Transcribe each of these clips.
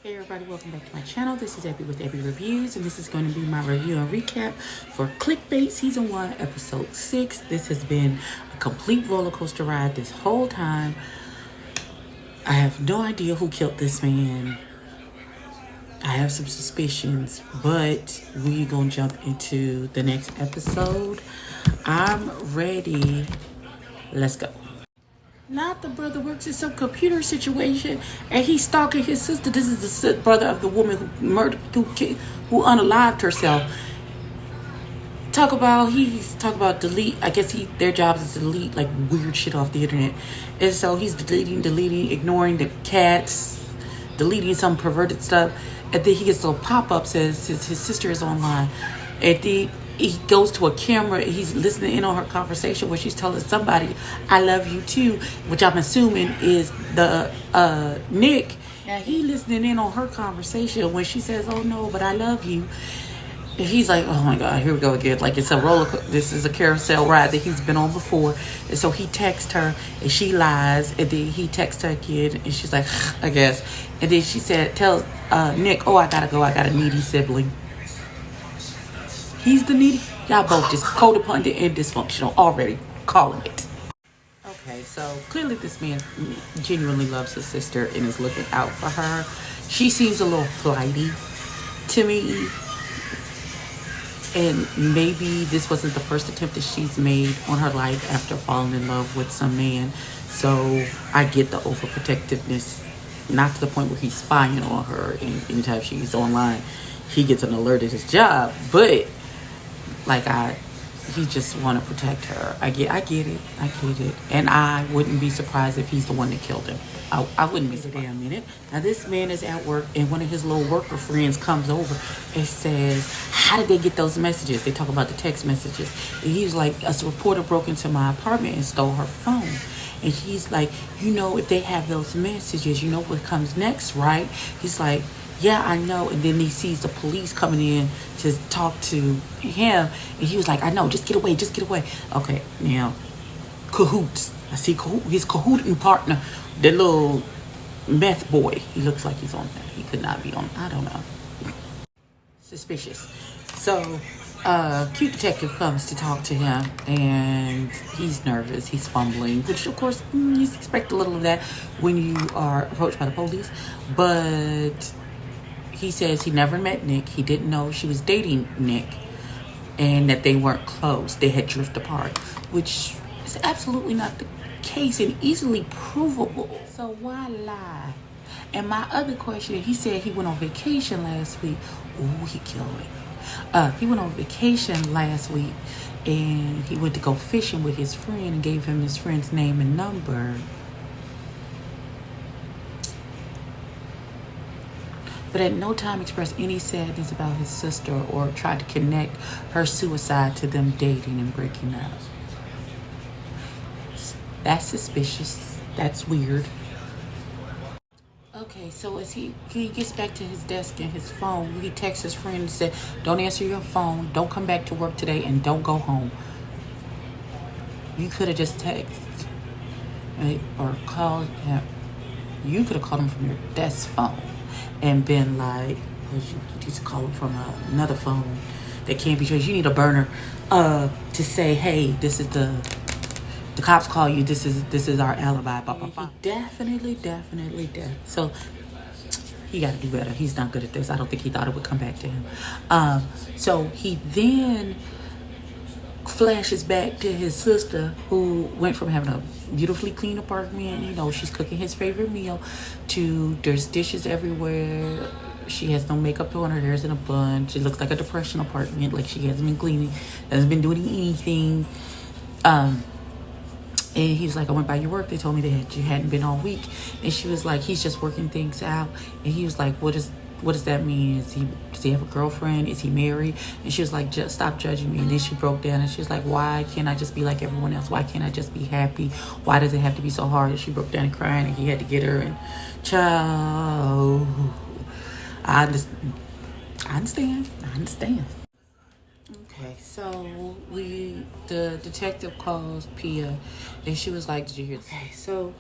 Hey everybody, welcome back to my channel. This is Abby with Abby Reviews, and this is going to be my review and recap for Clickbait Season 1, Episode 6. This has been a complete roller coaster ride this whole time. I have no idea who killed this man. I have some suspicions, but we're going to jump into the next episode. I'm ready. Let's go. Not the brother works in some computer situation and he's stalking his sister. This is the brother of the woman who murdered, who unalived herself. He's talk about delete. I guess their job is to delete like weird shit off the internet, and so he's deleting, ignoring the cats, deleting some perverted stuff, and then he gets a pop-up says his sister is online, and then he goes to a camera and he's listening in on her conversation where she's telling somebody, "I love you too," which I'm assuming is the Nick. Now he listening in on her conversation when she says, "Oh no, but I love you." And he's like, "Oh my God, here we go again." Like it's a this is a carousel ride that he's been on before. And so he texts her and she lies. And then he texts her again and she's like, "I guess." And then she tells Nick, "Oh, I gotta go. I got a needy sibling." He's the needy. Y'all both just codependent and dysfunctional already. Calling it. Okay, so clearly this man genuinely loves his sister and is looking out for her. She seems a little flighty to me. And maybe this wasn't the first attempt that she's made on her life after falling in love with some man. So I get the overprotectiveness, not to the point where he's spying on her. And anytime she's online, he gets an alert at his job. But like he just want to protect her. I get it. And I wouldn't be surprised if he's the one that killed him. I wouldn't be surprised. Damn minute. Now this man is at work and one of his little worker friends comes over and says, "How did they get those messages?" They talk about the text messages. And he's like, "A reporter broke into my apartment and stole her phone." And he's like, "If they have those messages, you know what comes next, right?" He's like, "Yeah, I know." And then he sees the police coming in to talk to him. And he was like, "I know, just get away. Okay, now, cahoots. I see his cahooting partner, the little meth boy. He looks like he's on that. He could not be on, I don't know. Suspicious. So, cute detective comes to talk to him. And he's nervous. He's fumbling. Which, of course, you expect a little of that when you are approached by the police. But he says he never met Nick. He didn't know she was dating Nick. And that they weren't close. They had drifted apart. Which is absolutely not the case and easily provable. So why lie? And my other question, he said he went on vacation last week. Ooh, he killed me. He went on vacation last week. And he went to go fishing with his friend and gave him his friend's name and number. But at no time expressed any sadness about his sister or tried to connect her suicide to them dating and breaking up. That's suspicious. That's weird. Okay, so as he gets back to his desk and his phone, he texts his friend and said, "Don't answer your phone, don't come back to work today, and don't go home." You could have just texted, right? Or called him. You could have called him from your desk phone and been like, you just call him from another phone that can't be traced. You need a burner to say, "Hey, this is the cops call you. This is our alibi." Blah, blah, blah. Definitely. So he got to do better. He's not good at this. I don't think he thought it would come back to him. So he then flashes back to his sister, who went from having a beautifully clean apartment, she's cooking his favorite meal, to there's dishes everywhere. She has no makeup on, her hair's in a bun. She looks like a depression apartment, like she hasn't been cleaning, hasn't been doing anything. And he was like, "I went by your work. They told me that you hadn't been all week." And she was like, "He's just working things out." And he was like, What does that mean? Does he have a girlfriend? Is he married?" And she was like, "Just stop judging me." And then she broke down and she was like, "Why can't I just be like everyone else? Why can't I just be happy? Why does it have to be so hard?" And she broke down and crying, and he had to get her. And child, I understand. Okay, so the detective calls Pia, and she was like, "Did you hear?" Okay, so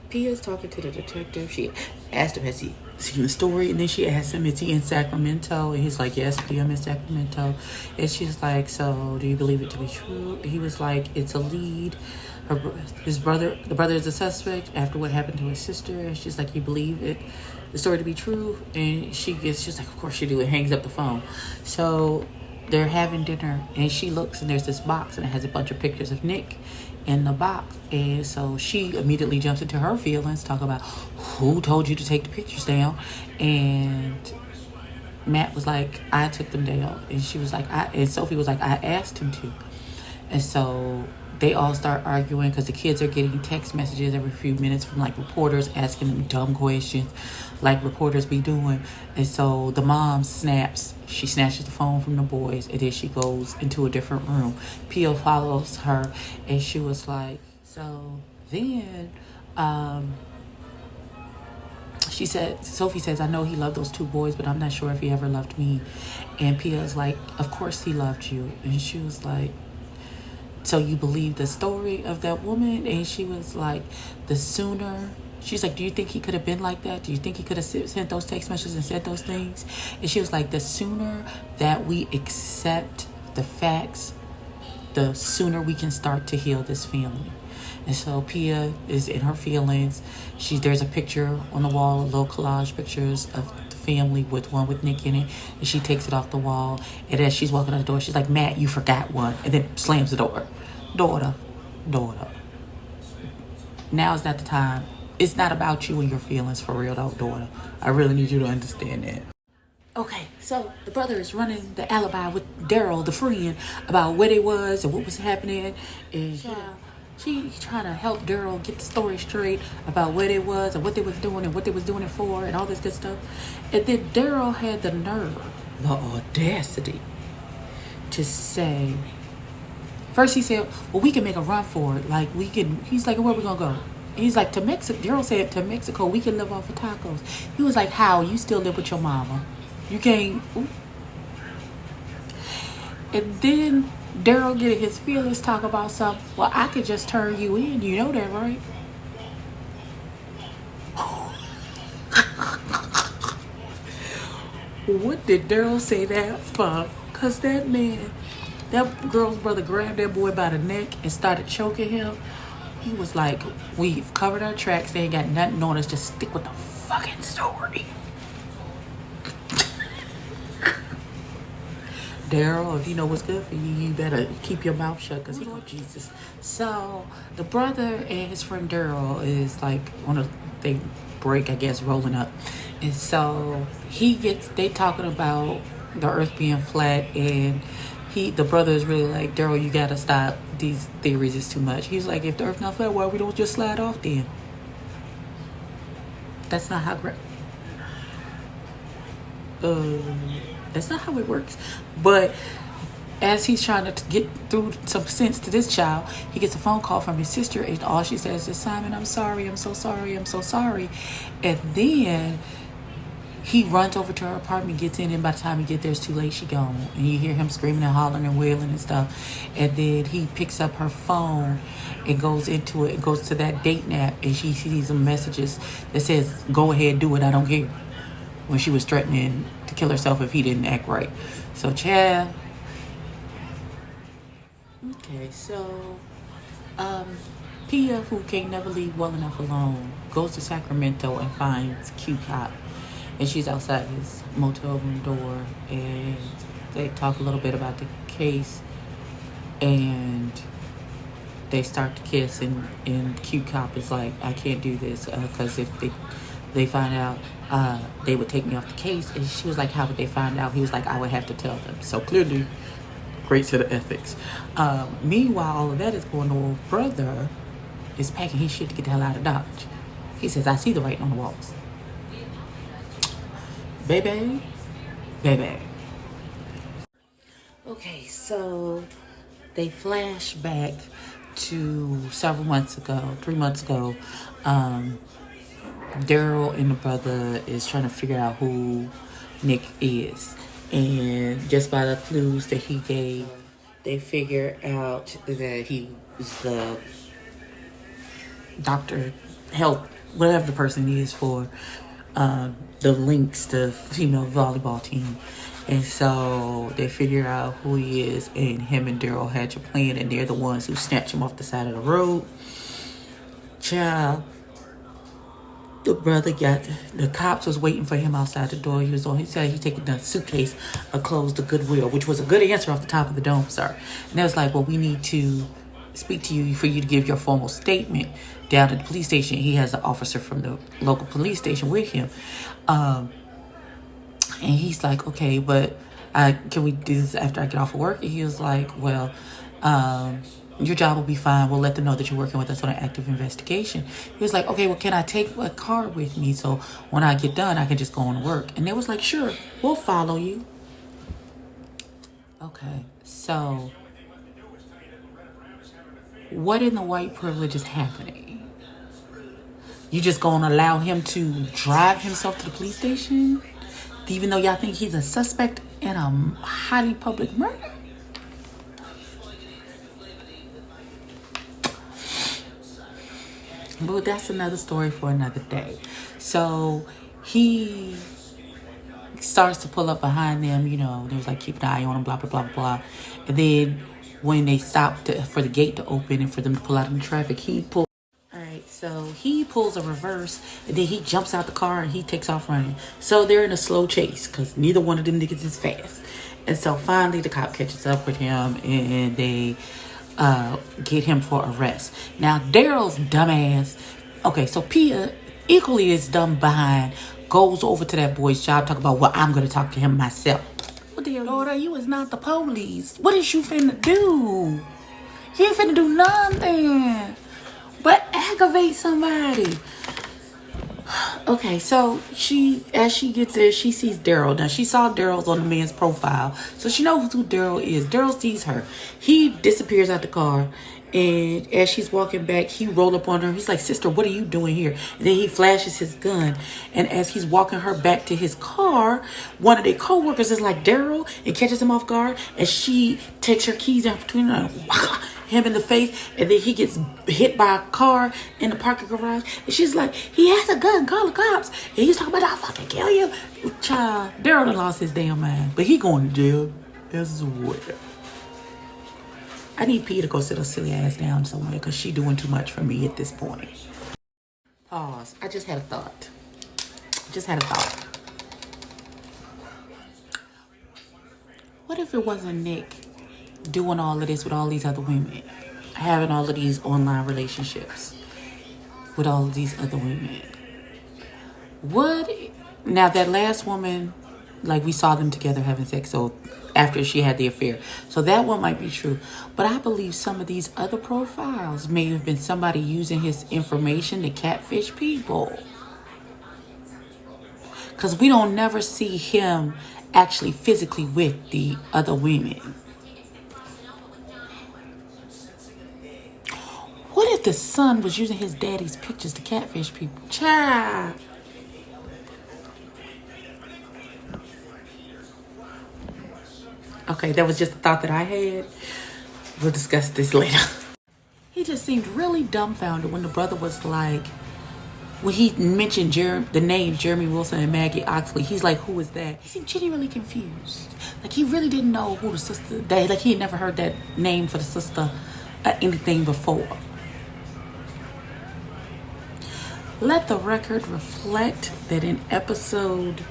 Pia's talking to the detective. She asked him, has he seen the story? And then she asked him, is he in Sacramento? And he's like, yes, Pia, I'm in Sacramento. And she's like, so do you believe it to be true? And he was like, it's a lead. His brother, the brother is a suspect after what happened to his sister. And she's like, you believe it, the story to be true? And she's like, of course you do. It hangs up the phone. So they're having dinner and she looks and there's this box and it has a bunch of pictures of Nick in the box. And so she immediately jumps into her feelings, talk about who told you to take the pictures down. And Matt was like, I took them down. And she was like, and Sophie was like, I asked him to. And so they all start arguing because the kids are getting text messages every few minutes from like reporters asking them dumb questions like reporters be doing. And so the mom snaps. She snatches the phone from the boys and then she goes into a different room. Pia follows her and she was like, so then Sophie says, I know he loved those two boys, but I'm not sure if he ever loved me. And Pia's like, of course he loved you. And she was like, so you believe the story of that woman? And she was like, the sooner, she's like, do you think he could have been like that? Do you think he could have sent those text messages and said those things? And she was like, the sooner that we accept the facts, the sooner we can start to heal this family. And so Pia is in her feelings. There's a picture on the wall, little collage pictures of the family with one with Nick in it. And she takes it off the wall. And as she's walking out the door, she's like, Matt, you forgot one. And then slams the door. Daughter. Now is not the time. It's not about you and your feelings for real, though, daughter. I really need you to understand that. Okay, so the brother is running the alibi with Daryl, the friend, about where they was and what was happening. And she trying to help Daryl get the story straight about where they was and what they was doing and what they was doing it for and all this good stuff. And then Daryl had the nerve, the audacity to say, first he said, well, we can make a run for it. Like, we can, he's like, where we gonna go? He's like, to Mexico. Daryl said, to Mexico, we can live off of tacos. He was like, how? You still live with your mama. You can't. Ooh. And then Daryl get his feelings, talk about something. Well, I could just turn you in. You know that, right? What did Daryl say that for? Because that man, that girl's brother grabbed that boy by the neck and started choking him. He was like, we've covered our tracks. They ain't got nothing on us. Just stick with the fucking story. Daryl, if you know what's good for you, you better keep your mouth shut because he know Jesus. So the brother and his friend Daryl is like they break, I guess, rolling up. And so they talking about the earth being flat, and the brother is really like, Daryl, you gotta stop these theories, it's too much. He's like, if the earth not flat, why we don't just slide off then? That's not how that's not how it works. But as he's trying to get through some sense to this child, he gets a phone call from his sister, and all she says is, Simon, I'm sorry, I'm so sorry, I'm so sorry. And then he runs over to her apartment, gets in, and by the time he gets there, it's too late, she gone. And you hear him screaming and hollering and wailing and stuff. And then he picks up her phone and goes into it and goes to that date nap, and she sees some messages that says, go ahead, do it, I don't care. When she was threatening to kill herself if he didn't act right. So, Chad. Okay, so Pia, who can't never leave well enough alone, goes to Sacramento and finds Q Cop. And she's outside his motel room door, and they talk a little bit about the case, and they start to kiss, and Q Cop is like, I can't do this because if they find out, they would take me off the case. And she was like, how would they find out? He was like, I would have to tell them. So clearly, great set of ethics. Meanwhile, all of that is going on. Brother is packing his shit to get the hell out of Dodge. He says, I see the writing on the walls. Baby. Okay, so they flash back to several months ago, 3 months ago. Daryl and the brother is trying to figure out who Nick is. And just by the clues that he gave, they figure out that he is the health whatever the person is for the Lynx, the female volleyball team. And so they figure out who he is, and him and Daryl hatch a plan, and they're the ones who snatch him off the side of the road. Child, the brother got, the cops was waiting for him outside the door. He said he taking the suitcase of clothes to Goodwill, which was a good answer off the top of the dome, sir. And they was like, well, we need to speak to you for you to give your formal statement down at the police station. He has an officer from the local police station with him. And he's like, okay, but can we do this after I get off of work? And he was like, well, your job will be fine. We'll let them know that you're working with us on an active investigation. He was like, okay, well, can I take a car with me so when I get done, I can just go on to work? And they was like, sure, we'll follow you. Okay, so what in the white privilege is happening? You just gonna allow him to drive himself to the police station? Even though y'all think he's a suspect in a highly public murder? But that's another story for another day. So he starts to pull up behind them, you know, they was like, keep an eye on him, blah, blah, blah, blah. And then when they stopped for the gate to open and for them to pull out in the traffic, he pulled. So he pulls a reverse, and then he jumps out the car and he takes off running. So they're in a slow chase because neither one of them niggas is fast. And so finally the cop catches up with him and they get him for arrest. Now Daryl's dumbass. Okay, so Pia, equally as dumb behind, goes over to that boy's job, talk about, well, I'm going to talk to him myself. What the hell, daughter? You is not the police. What is you finna do? You ain't finna do nothing but aggravate somebody. Okay, so as she gets there, she sees Daryl. Now, she saw Daryl's on the man's profile, so she knows who Daryl is. Daryl sees her. He disappears out the car, and as she's walking back, he rolled up on her. He's like, sister, what are you doing here? And then he flashes his gun, and as he's walking her back to his car, one of their co-workers is like, Daryl, and catches him off guard, and she takes her keys out between her and him in the face, and then he gets hit by a car in the parking garage, and she's like, he has a gun, call the cops. And he's talking about, I'll fucking kill you. Child, Daryl done lost his damn mind, but he going to jail as well. I need P to go sit her silly ass down somewhere because she doing too much for me at this point. Pause. I just had a thought. What if it wasn't Nick doing all of this with all these other women, having all of these online relationships with all of these other women? Now that last woman, like, we saw them together having sex, so after she had the affair, so that one might be true, but I believe some of these other profiles may have been somebody using his information to catfish people, because we don't never see him actually physically with the other women. What if the son was using his daddy's pictures to catfish people? Child. Okay, that was just a thought that I had. We'll discuss this later. He just seemed really dumbfounded when the brother was like, when he mentioned the name Jeremy Wilson and Maggie Oxley, he's like, who is that? He seemed genuinely confused. Like, he really didn't know who the sister, like, he had never heard that name for the sister anything before. Let the record reflect that in episode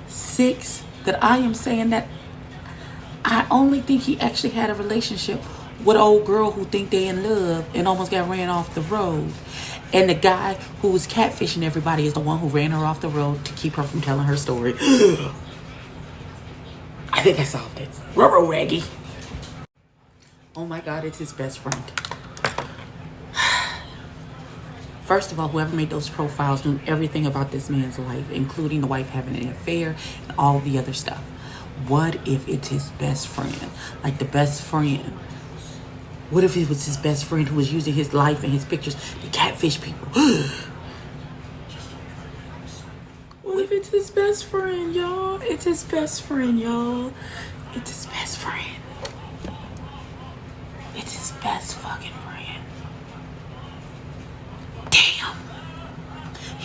6, that I am saying that I only think he actually had a relationship with an old girl who think they in love and almost got ran off the road. And the guy who was catfishing everybody is the one who ran her off the road to keep her from telling her story. I think I solved it. Rubber Raggy. Oh my God, it's his best friend. First of all, whoever made those profiles knew everything about this man's life, including the wife having an affair and all the other stuff. What if it's his best friend? Like, the best friend. What if it was his best friend who was using his life and his pictures to catfish people? What if it's his best friend, y'all? It's his best friend, y'all. It's his best friend. It's his best fucking friend. Damn.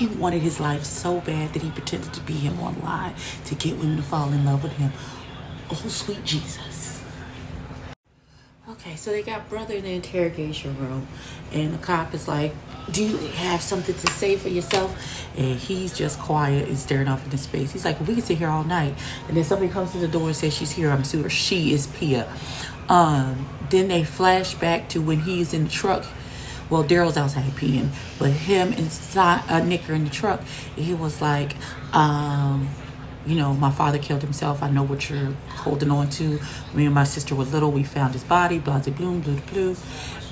He wanted his life so bad that he pretended to be him online to get women to fall in love with him. Oh, sweet Jesus. Okay, so they got brother in the interrogation room, and the cop is like, do you have something to say for yourself? And he's just quiet and staring off into space. He's like, well, we can sit here all night. And then somebody comes to the door and says she's here. I'm sure she is Pia. Then they flash back to when he's in the truck. Well, Daryl's outside peeing, but him and Nick are in the truck. He was like, you know, my father killed himself. I know what you're holding on to. Me and my sister were little. We found his body, blah, blah, bloom, blue, blue.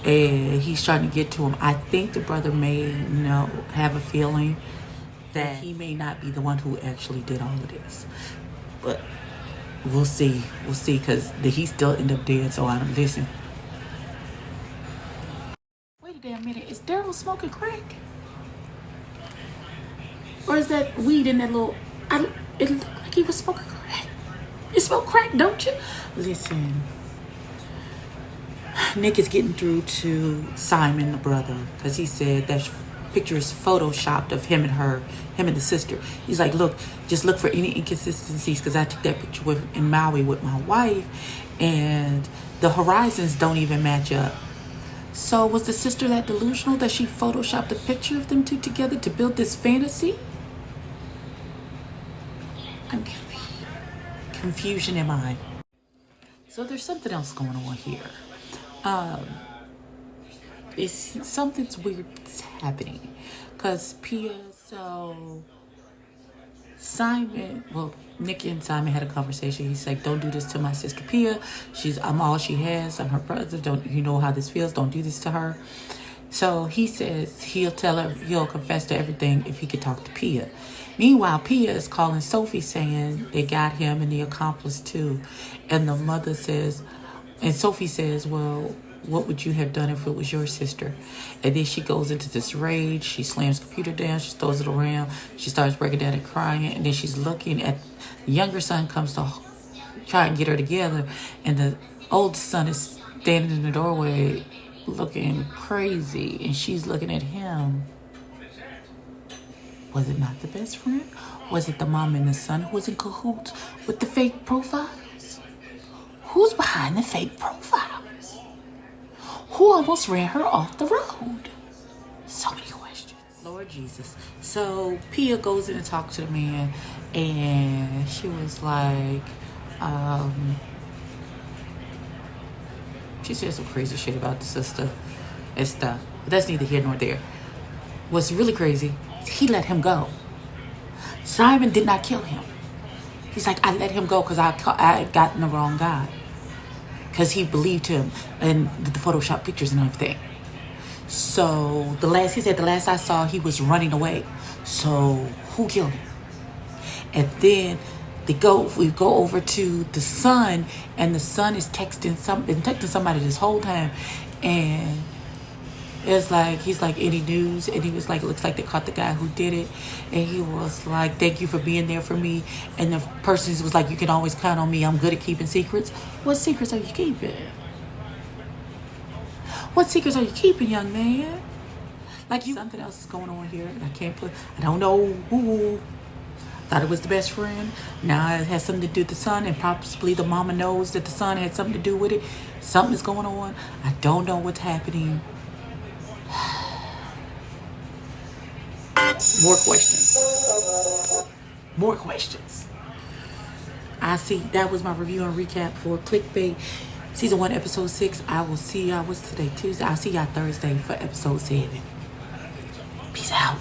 And he's trying to get to him. I think the brother may, have a feeling that he may not be the one who actually did all of this. But we'll see. We'll see, because he still end up dead, so I don't listen. Wait a damn minute. Is Daryl smoking crack? Or is that weed in that little... It looked like he was smoking crack. You smoke crack, don't you? Listen. Nick is getting through to Simon, the brother, because he said that picture is photoshopped of him and the sister. He's like, look, just look for any inconsistencies, because I took that picture in Maui with my wife, and the horizons don't even match up. So was the sister that delusional that she photoshopped a picture of them two together to build this fantasy? I'm confused. Confusion in mind. So there's something else going on here. Something's weird happening, because Nick and Simon had a conversation. He's like, don't do this to my sister Pia. I'm all she has. I'm her brother. Don't you know how this feels? Don't do this to her. So he says he'll confess to everything if he could talk to Pia. Meanwhile, Pia is calling Sophie saying they got him and the accomplice too. And the mother says, and Sophie says, well, what would you have done if it was your sister? And then she goes into this rage. She slams the computer down. She throws it around. She starts breaking down and crying. And then she's looking at the younger son comes to try and get her together. And the oldest son is standing in the doorway looking crazy. And she's looking at him. Was it not the best friend? Was it the mom and the son who was in cahoots with the fake profiles? Who's behind the fake profiles? Who almost ran her off the road? So many questions. Lord Jesus. So Pia goes in and talks to the man, and she was like, she said some crazy shit about the sister and stuff. But that's neither here nor there. What's really crazy, he let him go. Simon did not kill him. He's like, I let him go because I had gotten the wrong guy. Because he believed him and the Photoshop pictures and everything. So he said the last I saw, he was running away. So who killed him? And then we go over to the son, and the son is texting somebody this whole time, and it's like, he's like, any news? And he was like, looks like they caught the guy who did it. And he was like, thank you for being there for me. And the person was like, you can always count on me. I'm good at keeping secrets. What secrets are you keeping? What secrets are you keeping, young man? Like, something else is going on here. I don't know who. Thought it was the best friend. Now it has something to do with the son, and possibly the mama knows that the son had something to do with it. Something is going on. I don't know what's happening. More questions. I see. That was my review and recap for Clickbait Season 1, Episode 6. I will see y'all. What's today? Tuesday. I'll see y'all Thursday for Episode 7. Peace out.